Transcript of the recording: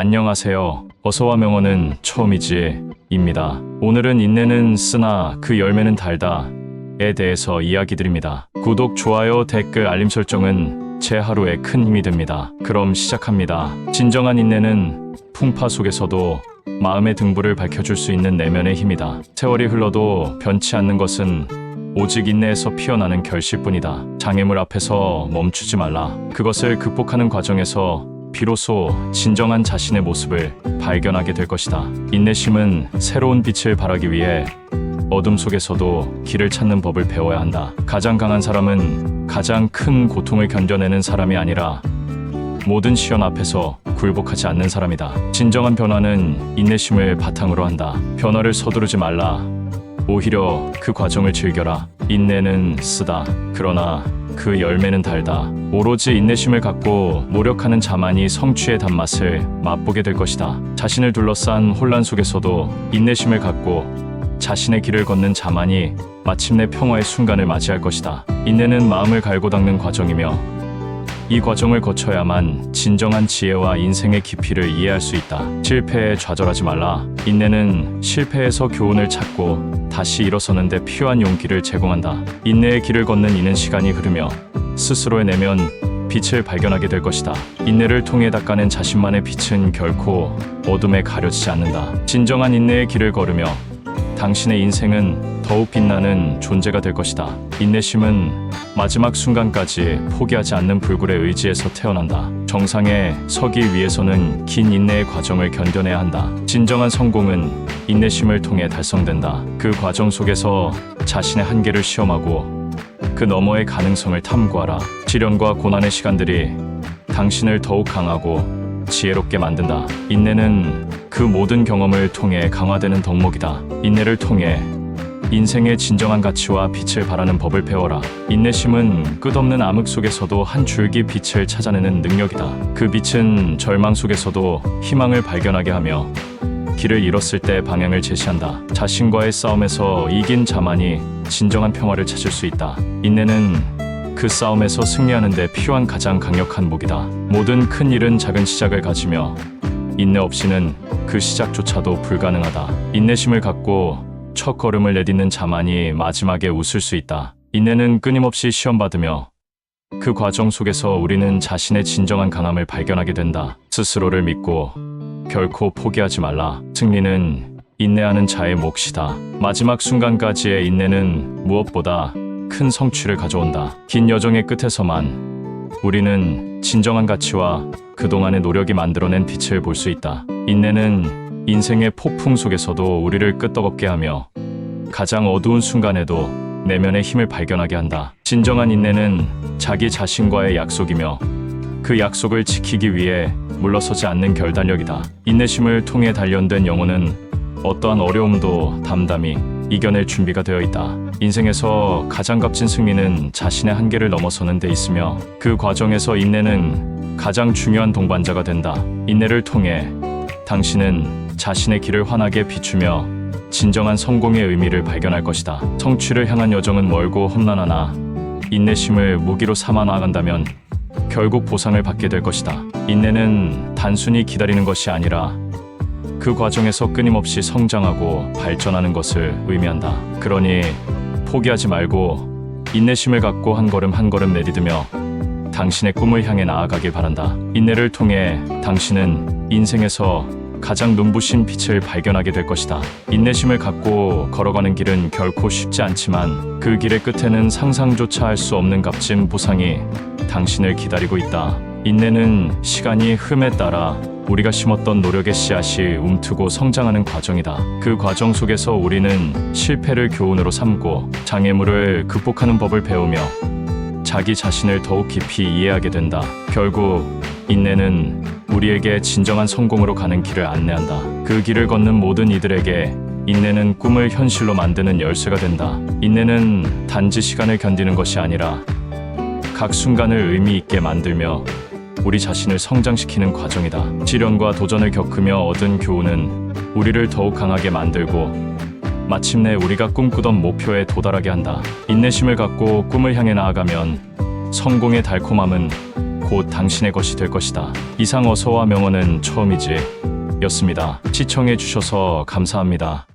안녕하세요. 어서와 명언은 처음이지 입니다. 오늘은 인내는 쓰나 그 열매는 달다에 대해서 이야기 드립니다. 구독, 좋아요, 댓글, 알림 설정은 제 하루에 큰 힘이 됩니다. 그럼 시작합니다. 진정한 인내는 풍파 속에서도 마음의 등불을 밝혀줄 수 있는 내면의 힘이다. 세월이 흘러도 변치 않는 것은 오직 인내에서 피어나는 결실뿐이다. 장애물 앞에서 멈추지 말라. 그것을 극복하는 과정에서 비로소 진정한 자신의 모습을 발견하게 될 것이다. 인내심은 새로운 빛을 발하기 위해 어둠 속에서도 길을 찾는 법을 배워야 한다. 가장 강한 사람은 가장 큰 고통을 견뎌내는 사람이 아니라 모든 시련 앞에서 굴복하지 않는 사람이다. 진정한 변화는 인내심을 바탕으로 한다. 변화를 서두르지 말라. 오히려 그 과정을 즐겨라. 인내는 쓰다. 그러나 그 열매는 달다. 오로지 인내심을 갖고 노력하는 자만이 성취의 단맛을 맛보게 될 것이다. 자신을 둘러싼 혼란 속에서도 인내심을 갖고 자신의 길을 걷는 자만이 마침내 평화의 순간을 맞이할 것이다. 인내는 마음을 갈고 닦는 과정이며 이 과정을 거쳐야만 진정한 지혜와 인생의 깊이를 이해할 수 있다. 실패에 좌절하지 말라. 인내는 실패에서 교훈을 찾고 다시 일어서는데 필요한 용기를 제공한다. 인내의 길을 걷는 이는 시간이 흐르며 스스로의 내면 빛을 발견하게 될 것이다. 인내를 통해 닦아낸 자신만의 빛은 결코 어둠에 가려지지 않는다. 진정한 인내의 길을 걸으며 당신의 인생은 더욱 빛나는 존재가 될 것이다. 인내심은 마지막 순간까지 포기하지 않는 불굴의 의지에서 태어난다. 정상에 서기 위해서는 긴 인내의 과정을 견뎌내야 한다. 진정한 성공은 인내심을 통해 달성된다. 그 과정 속에서 자신의 한계를 시험하고 그 너머의 가능성을 탐구하라. 시련과 고난의 시간들이 당신을 더욱 강하고 지혜롭게 만든다. 인내는 그 모든 경험을 통해 강화되는 덕목이다. 인내를 통해 인생의 진정한 가치와 빛을 발하는 법을 배워라. 인내심은 끝없는 암흑 속에서도 한 줄기 빛을 찾아내는 능력이다. 그 빛은 절망 속에서도 희망을 발견하게 하며 길을 잃었을 때 방향을 제시한다. 자신과의 싸움에서 이긴 자만이 진정한 평화를 찾을 수 있다. 인내는 그 싸움에서 승리하는 데 필요한 가장 강력한 무기다. 모든 큰 일은 작은 시작을 가지며 인내 없이는 그 시작조차도 불가능하다. 인내심을 갖고 첫 걸음을 내딛는 자만이 마지막에 웃을 수 있다. 인내는 끊임없이 시험받으며 그 과정 속에서 우리는 자신의 진정한 강함을 발견하게 된다. 스스로를 믿고 결코 포기하지 말라. 승리는 인내하는 자의 몫이다. 마지막 순간까지의 인내는 무엇보다 큰 성취를 가져온다. 긴 여정의 끝에서만 우리는 진정한 가치와 그동안의 노력이 만들어낸 빛을 볼 수 있다. 인내는 인생의 폭풍 속에서도 우리를 끄떡없게 하며 가장 어두운 순간에도 내면의 힘을 발견하게 한다. 진정한 인내는 자기 자신과의 약속이며 그 약속을 지키기 위해 물러서지 않는 결단력이다. 인내심을 통해 단련된 영혼은 어떠한 어려움도 담담히 이겨낼 준비가 되어 있다. 인생에서 가장 값진 승리는 자신의 한계를 넘어서는 데 있으며 그 과정에서 인내는 가장 중요한 동반자가 된다. 인내를 통해 당신은 자신의 길을 환하게 비추며 진정한 성공의 의미를 발견할 것이다. 성취를 향한 여정은 멀고 험난하나 인내심을 무기로 삼아 나아간다면 결국 보상을 받게 될 것이다. 인내는 단순히 기다리는 것이 아니라 그 과정에서 끊임없이 성장하고 발전하는 것을 의미한다. 그러니 포기하지 말고 인내심을 갖고 한 걸음 한 걸음 내디디며 당신의 꿈을 향해 나아가길 바란다. 인내를 통해 당신은 인생에서 가장 눈부신 빛을 발견하게 될 것이다. 인내심을 갖고 걸어가는 길은 결코 쉽지 않지만 그 길의 끝에는 상상조차 할 수 없는 값진 보상이 당신을 기다리고 있다. 인내는 시간이 흠에 따라 우리가 심었던 노력의 씨앗이 움트고 성장하는 과정이다. 그 과정 속에서 우리는 실패를 교훈으로 삼고 장애물을 극복하는 법을 배우며 자기 자신을 더욱 깊이 이해하게 된다. 결국 인내는 우리에게 진정한 성공으로 가는 길을 안내한다. 그 길을 걷는 모든 이들에게 인내는 꿈을 현실로 만드는 열쇠가 된다. 인내는 단지 시간을 견디는 것이 아니라 각 순간을 의미 있게 만들며 우리 자신을 성장시키는 과정이다. 시련과 도전을 겪으며 얻은 교훈은 우리를 더욱 강하게 만들고 마침내 우리가 꿈꾸던 목표에 도달하게 한다. 인내심을 갖고 꿈을 향해 나아가면 성공의 달콤함은 곧 당신의 것이 될 것이다. 이상 어서와 명언은 처음이지 였습니다. 시청해 주셔서 감사합니다.